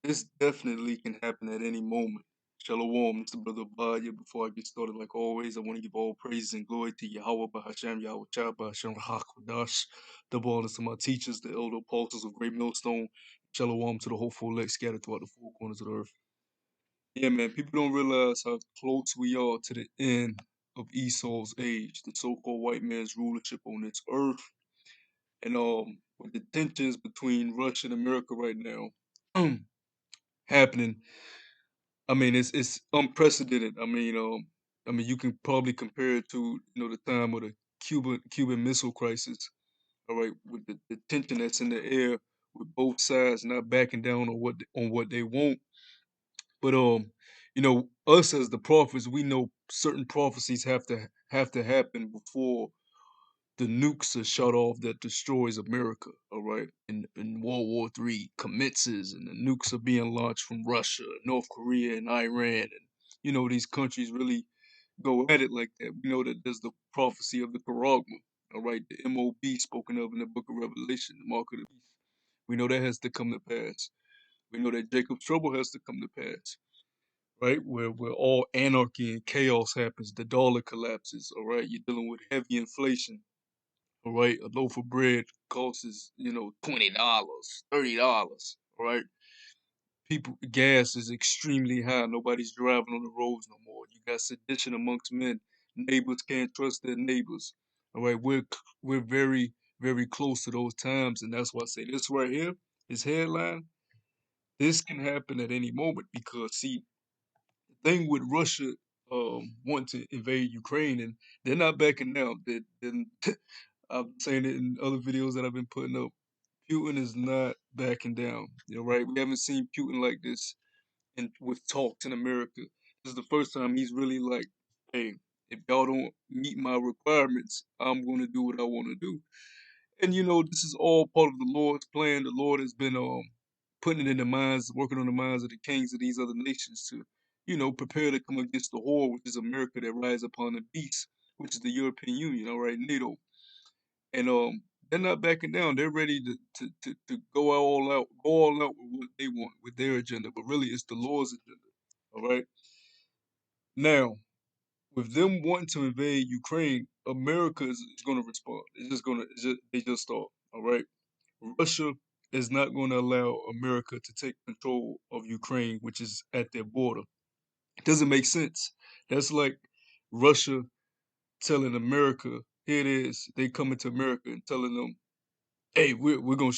This definitely can happen at any moment. Shalom, Mr. Brother Abaya. Before I get started, like always, I want to give all praise and glory to Yahweh, Bahasham, Yahweh Shah, Bahasham, Rahakodash. Double honors to my teachers, the elder apostles of Great Millstone. Shalom to the hopeful elect scattered throughout the four corners of the earth. Yeah, man, people don't realize how close we are to the end of Esau's age, the so-called white man's rulership on this earth. And with the tensions between Russia and America right now happening, I mean, it's unprecedented. I mean, you can probably compare it to the time of the Cuban Missile Crisis. All right, with the tension that's in the air, with both sides not backing down on what they want. But us as the prophets, we know certain prophecies have to happen before the nukes are shut off that destroys America, all right? And World War III commences, and the nukes are being launched from Russia, North Korea, and Iran. And, these countries really go at it like that. We know that there's the prophecy of the Paragma, all right? The MOB spoken of in the book of Revelation, the mark of the beast. We know that has to come to pass. We know that Jacob's trouble has to come to pass, right? Where all anarchy and chaos happens, the dollar collapses, all right? You're dealing with heavy inflation. All right, a loaf of bread costs $20, $30. All right, gas is extremely high. Nobody's driving on the roads no more. You got sedition amongst men. Neighbors can't trust their neighbors. All right, we're very very close to those times, and that's why I say this right here, this headline. This can happen at any moment because see, the thing with Russia wanting to invade Ukraine, and they're not backing down. I'm saying it in other videos that I've been putting up. Putin is not backing down. You're right. We haven't seen Putin like this with talks in America. This is the first time he's really like, hey, if y'all don't meet my requirements, I'm going to do what I want to do. And this is all part of the Lord's plan. The Lord has been putting it in the minds, working on the minds of the kings of these other nations to, prepare to come against the whore, which is America that rides upon the beast, which is the European Union, all right, NATO. And they're not backing down. They're ready to go all out with what they want, with their agenda. But really, it's the Lord's agenda. All right. Now, with them wanting to invade Ukraine, America is going to respond. They just are. All right. Russia is not going to allow America to take control of Ukraine, which is at their border. It doesn't make sense. That's like Russia telling America, here it is. They coming to America and telling them, hey, we're gonna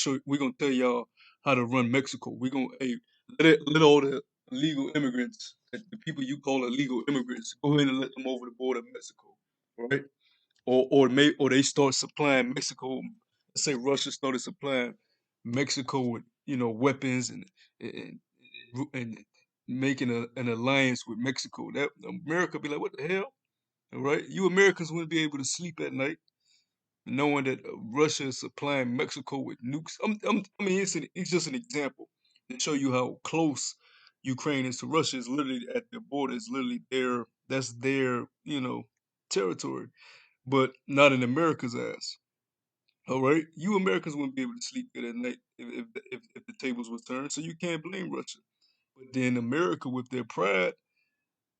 tell y'all how to run Mexico. We're gonna let all the illegal immigrants, the people you call illegal immigrants, go ahead and let them over the border of Mexico, right? Or they start supplying Mexico. Let's say Russia started supplying Mexico with weapons and, and making an alliance with Mexico. That America be like, what the hell? All right, you Americans wouldn't be able to sleep at night knowing that Russia is supplying Mexico with nukes. I mean, it's just an example to show you how close Ukraine is to Russia. Is literally at their border. It's literally that's their territory, but not in America's ass. All right, you Americans wouldn't be able to sleep good at night if the tables were turned. So you can't blame Russia. But then America, with their pride,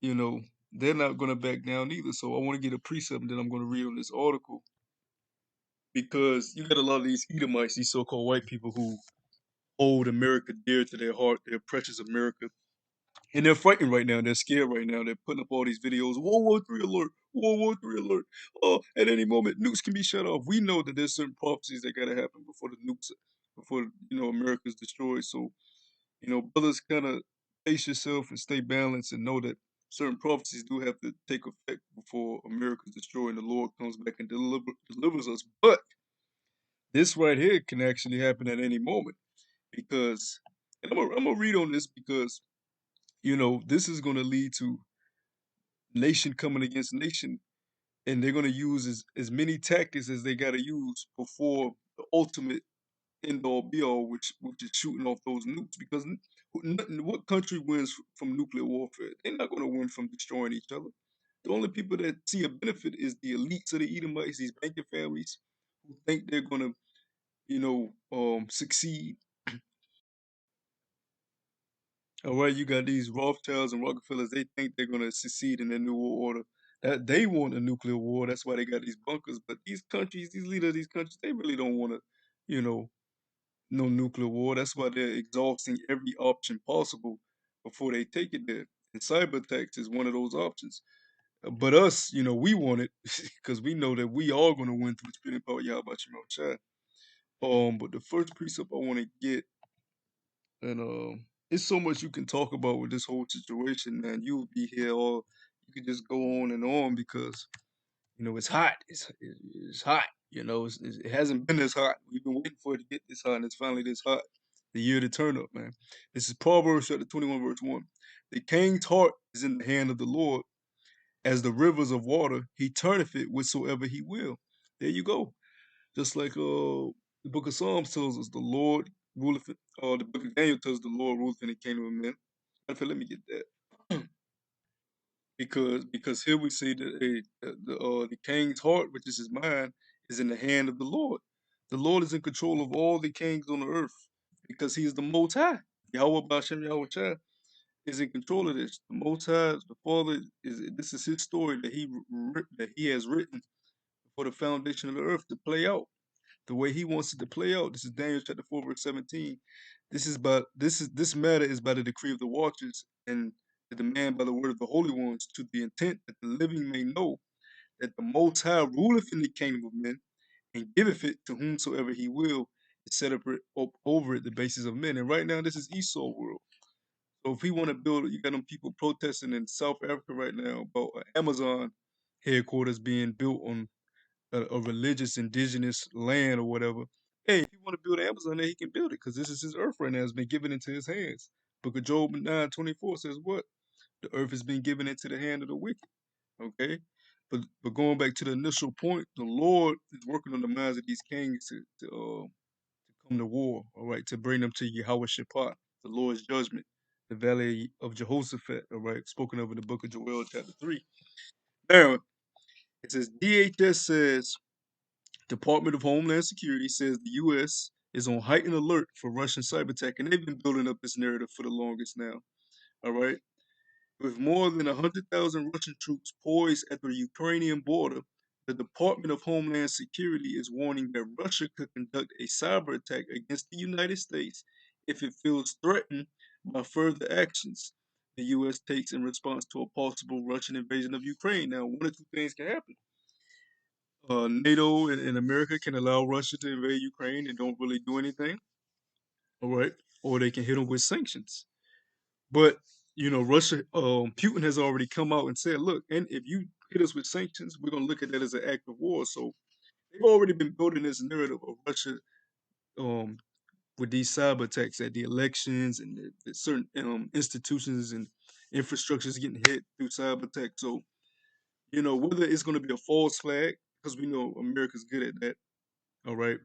you know, they're not going to back down either. So I want to get a precept that I'm going to read on this article because you got a lot of these Edomites, these so-called white people who hold America dear to their heart, their precious America, and they're fighting right now. They're scared right now. They're putting up all these videos. World War III alert! World War III alert! Oh, at any moment, nukes can be shut off. We know that there's certain prophecies that gotta happen before America's destroyed. So brothers, kind of pace yourself and stay balanced and know that certain prophecies do have to take effect before America's destroyed and the Lord comes back and delivers us. But this right here can actually happen at any moment because, and I'm gonna read on this because this is gonna lead to nation coming against nation, and they're gonna use as many tactics as they gotta use before the ultimate end all be all, which is shooting off those nukes. Because what country wins from nuclear warfare? They're not gonna win from destroying each other. The only people that see a benefit is the elites of the Edomites, these banking families who think they're gonna, succeed. All right, you got these Rothschilds and Rockefellers. They think they're gonna succeed in the new world order. That they want a nuclear war. That's why they got these bunkers. But these countries, these leaders of these countries, they really don't want to, you know, no nuclear war. That's why they're exhausting every option possible before they take it there. And cyber attacks is one of those options. But us, we want it because we know that we are going to win through spinning power. Yeah, about you, Chad. But the first precept I want to get, and it's so much you can talk about with this whole situation, man. You'll be here all. You could just go on and on because it's hot. It's hot. It hasn't been this hot. We've been waiting for it to get this hot, and it's finally this hot. The year to turn up, man. This is Proverbs chapter 21, verse 1. The king's heart is in the hand of the Lord, as the rivers of water. He turneth it whithersoever he will. There you go. Just like the book of Psalms tells us, the Lord ruleth. The book of Daniel tells us the Lord ruleth in the kingdom of men. Matter of fact, let me get that. Because here we see that the king's heart, which is his mind, is in the hand of the Lord. The Lord is in control of all the kings on the earth because he is the Most High. Yahweh Bashem Yahweh Shai is in control of this. The Most High, the Father, this is his story that he has written for the foundation of the earth to play out the way he wants it to play out. This is Daniel chapter 4, verse 17. This matter is by the decree of the watchers and the demand by the word of the holy ones, to the intent that the living may know that the Most High ruleth in the kingdom of men and giveth it to whomsoever he will, and set up over it the basis of men. And right now, this is Esau world. So if we want to build, you got them people protesting in South Africa right now about Amazon headquarters being built on a religious indigenous land or whatever. Hey, if you want to build Amazon there, he can build it because this is his earth right now. It's been given into his hands. Book of Job 9:24 says what? The earth has been given into the hand of the wicked. Okay? But going back to the initial point, the Lord is working on the minds of these kings to come to war, all right, to bring them to Yahweh Shaphat, the Lord's judgment, the valley of Jehoshaphat, all right, spoken of in the book of Joel, chapter 3. Now, it says DHS says Department of Homeland Security says the U.S. is on heightened alert for Russian cyber attack, and they've been building up this narrative for the longest now. All right, with more than 100,000 Russian troops poised at the Ukrainian border, the Department of Homeland Security is warning that Russia could conduct a cyber attack against the United States if it feels threatened by further actions the U.S. takes in response to a possible Russian invasion of Ukraine. Now, one of two things can happen. NATO and America can allow Russia to invade Ukraine and don't really do anything, all right? Or they can hit them with sanctions. But Russia, Putin has already come out and said, look, and if you hit us with sanctions, we're gonna look at that as an act of war. So they've already been building this narrative of Russia um, with these cyber attacks at the elections and the certain institutions and infrastructures getting hit through cyber attack. So whether it's going to be a false flag, because we know America's good at that, all right,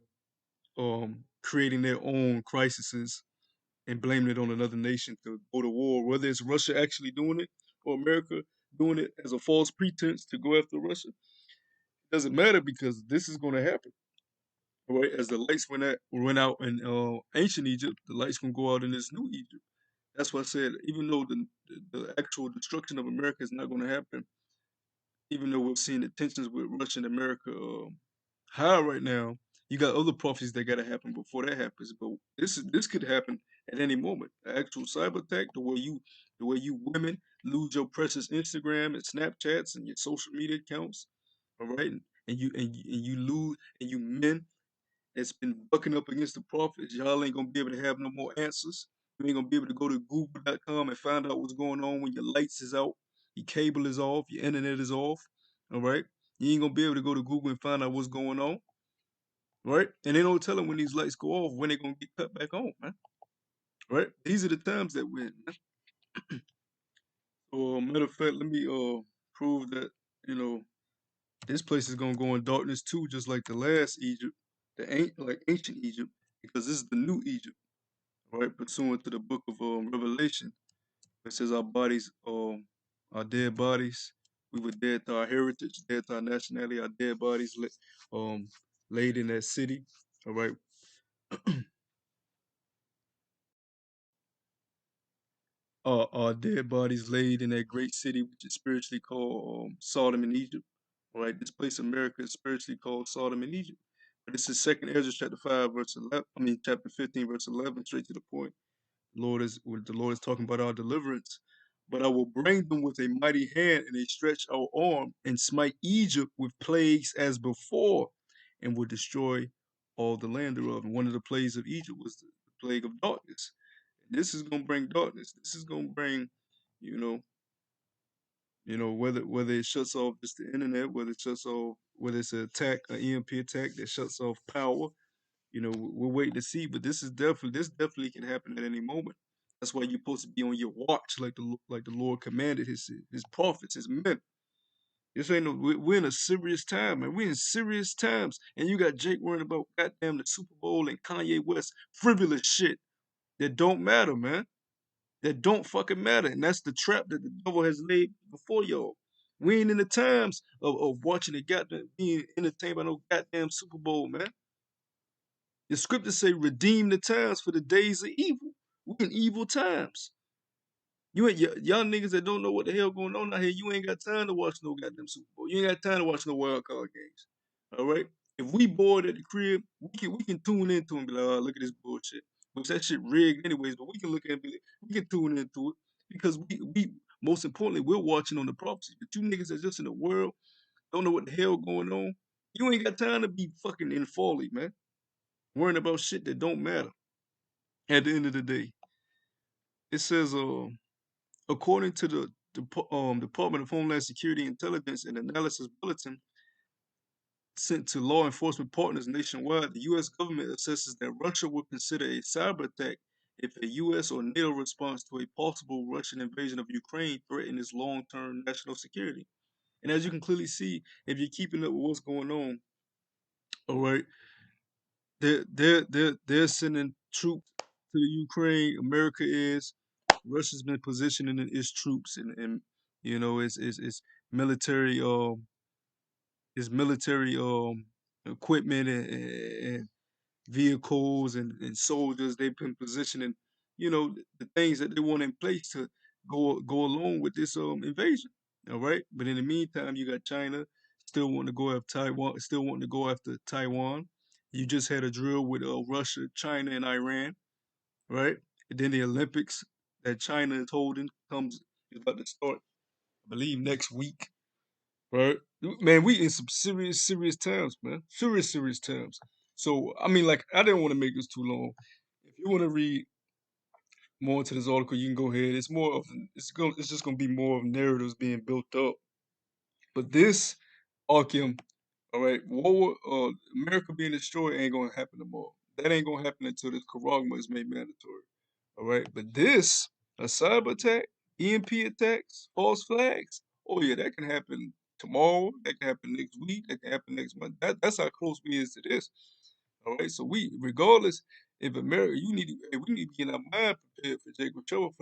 creating their own crises and blaming it on another nation to go to war, whether it's Russia actually doing it or America doing it as a false pretense to go after Russia. It doesn't matter because this is going to happen. All right, as the lights went out in ancient Egypt, the lights gonna go out in this new Egypt. That's why I said, even though the actual destruction of America is not going to happen, even though we're seeing the tensions with Russia and America high right now, you got other prophecies that got to happen before that happens. But this could happen at any moment. An actual cyber attack, the way you women lose your precious Instagram and Snapchats and your social media accounts, all right, and you lose, and you men that's been bucking up against the prophets, y'all ain't gonna be able to have no more answers. You ain't gonna be able to go to Google.com and find out what's going on when your lights is out, your cable is off, your internet is off. All right, you ain't gonna be able to go to Google and find out what's going on, right? And they don't tell them when these lights go off when they're gonna get cut back on, man. Right? These are the times that we're in. Man. Matter of fact, let me prove that you know this place is gonna go in darkness too, just like the last Egypt, the ain't like ancient Egypt, because this is the new Egypt, right? Pursuant to the book of Revelation, it says our dead bodies, we were dead to our heritage, dead to our nationality, our dead bodies um, laid in that city, all right? are dead bodies laid in that great city, which is spiritually called Sodom and Egypt. All right, this place America is spiritually called Sodom and Egypt. But this is Second Ezra chapter 5, verse 11. I mean, chapter 15, verse 11, straight to the point. The Lord is talking about our deliverance. But I will bring them with a mighty hand and a stretched out arm, and smite Egypt with plagues as before, and will destroy all the land thereof. And one of the plagues of Egypt was the plague of darkness. This is gonna bring darkness. This is gonna bring, you know, whether it shuts off just the internet, whether it's an attack, an EMP attack that shuts off power. We're waiting to see, but this definitely can happen at any moment. That's why you're supposed to be on your watch, like the Lord commanded his prophets, his men. This ain't no. We're in a serious time, man. We're in serious times, and you got Jake worrying about goddamn the Super Bowl and Kanye West frivolous shit that don't matter, man. That don't fucking matter, and that's the trap that the devil has laid before y'all. We ain't in the times of watching the goddamn being entertained by no goddamn Super Bowl, man. The scriptures say, redeem the times for the days of evil. We in evil times. You ain't y'all niggas that don't know what the hell going on out here. You ain't got time to watch no goddamn Super Bowl. You ain't got time to watch no wild card games. All right. If we bored at the crib, we can tune into and be like, oh, look at this bullshit. Which that shit rigged anyways, but we can look at it and be like, we can tune into it because we most importantly we're watching on the prophecy. But you niggas that's just in the world don't know what the hell going on. You ain't got time to be fucking in folly, man. Worrying about shit that don't matter. At the end of the day, it says, according to the Department of Homeland Security Intelligence and Analysis Bulletin sent to law enforcement partners nationwide, the U.S. government assesses that Russia would consider a cyber attack if a U.S. or NATO response to a possible Russian invasion of Ukraine threatened its long-term national security. And as you can clearly see, if you're keeping up with what's going on, all right, they're sending troops to the Ukraine. America is. Russia's been positioning its troops and its military equipment and vehicles and soldiers. They've been positioning the things that they want in place to go along with this invasion. All right, but in the meantime, you got China still wanting to go after Taiwan. Still wanting to go after Taiwan. You just had a drill with Russia, China, and Iran, right? And then the Olympics that China is holding is about to start, I believe, next week, right? Man, we in some serious, serious times, man. Serious, serious times. So, I mean, like, I didn't want to make this too long. If you want to read more into this article, you can go ahead. It's just gonna be more of narratives being built up. But this, Arkham, all right, America being destroyed ain't gonna happen tomorrow. That ain't gonna happen until this Karagma is made mandatory. All right, but this, a cyber attack, EMP attacks, false flags. Oh yeah, that can happen tomorrow. That can happen next week. That can happen next month. That's how close we is to this. All right, so regardless, if America, we need to get our mind prepared for Jacob Trouble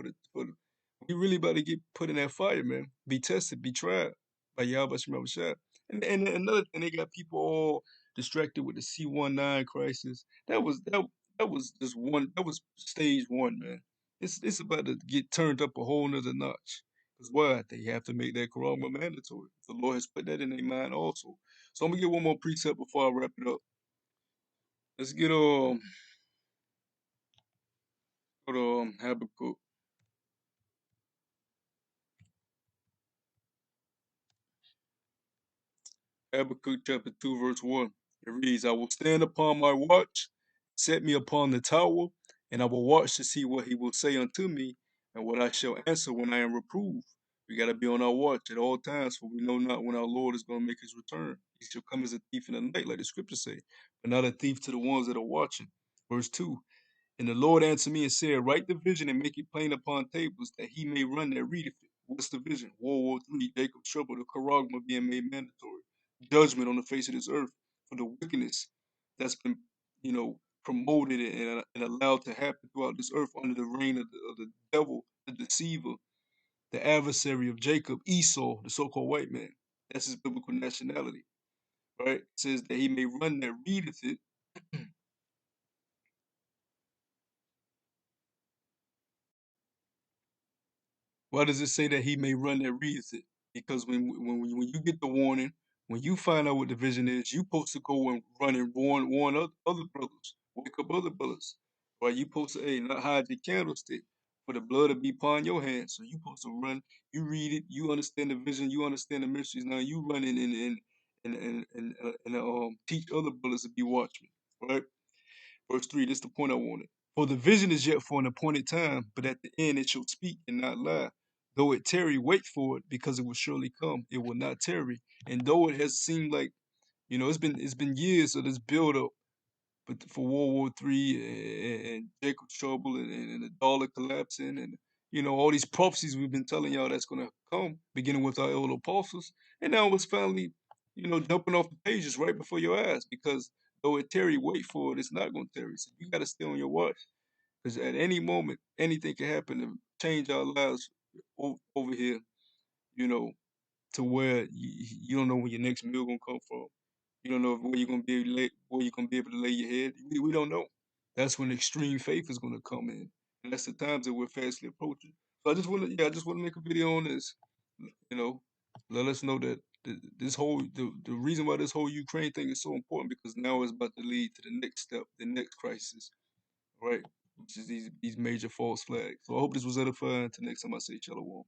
we really about to get put in that fire, man. Be tested, be tried by Yahweh Shem Shah. And another thing, they got people all distracted with the C-19 crisis. That was just one. That was stage one, man. It's about to get turned up a whole nother notch. Because why? They have to make that Quran mandatory. The Lord has put that in their mind also. So I'm gonna get one more precept before I wrap it up. Let's get go to Habakkuk. Habakkuk chapter 2, verse 1. It reads, I will stand upon my watch, set me upon the tower, and I will watch to see what he will say unto me, and what I shall answer when I am reproved. We got to be on our watch at all times, for we know not when our Lord is going to make his return. He shall come as a thief in the night, like the scriptures say, but not a thief to the ones that are watching. Verse 2. And the Lord answered me and said, write the vision and make it plain upon tables, that he may run that readeth it. What's the vision? World War III, Jacob's trouble, the charagma being made mandatory. Judgment on the face of this earth for the wickedness that's been, promoted and allowed to happen throughout this earth under the reign of the devil, the deceiver, the adversary of Jacob, Esau, the so-called white man. That's his biblical nationality, right? It says that he may run that readeth it. Why does it say that he may run that reads it? Because when you get the warning, when you find out what the vision is, you supposed to go and run and warn other brothers, wake up other brothers, right? You supposed to not hide your candlestick for the blood to be upon your hands. So you supposed to run. You read it. You understand the vision. You understand the mysteries. Now you run in and teach other brothers to be watchmen, right? Verse 3, this is the point I wanted. For the vision is yet for an appointed time, but at the end it shall speak and not lie. Though it tarry, wait for it, because it will surely come. It will not tarry. And though it has seemed like, it's been years of this build up, but for World War III and Jacob's trouble and the dollar collapsing and all these prophecies we've been telling y'all that's gonna come, beginning with our elder apostles, and now it's finally, jumping off the pages right before your eyes. Because though it tarry, wait for it. It's not gonna tarry. So you gotta stay on your watch, because at any moment anything can happen to change our lives over here. You know, to where you don't know when your next meal gonna come from. You don't know where you're gonna be where you're gonna be able to lay your head. We don't know. That's when extreme faith is gonna come in, and that's the times that we're fastly approaching. So I just want to make a video on this. You know, let us know that the reason why this whole Ukraine thing is so important, because now it's about to lead to the next step, the next crisis, right? Which is these major false flags. So I hope this was edifying. Till next time I say shalom.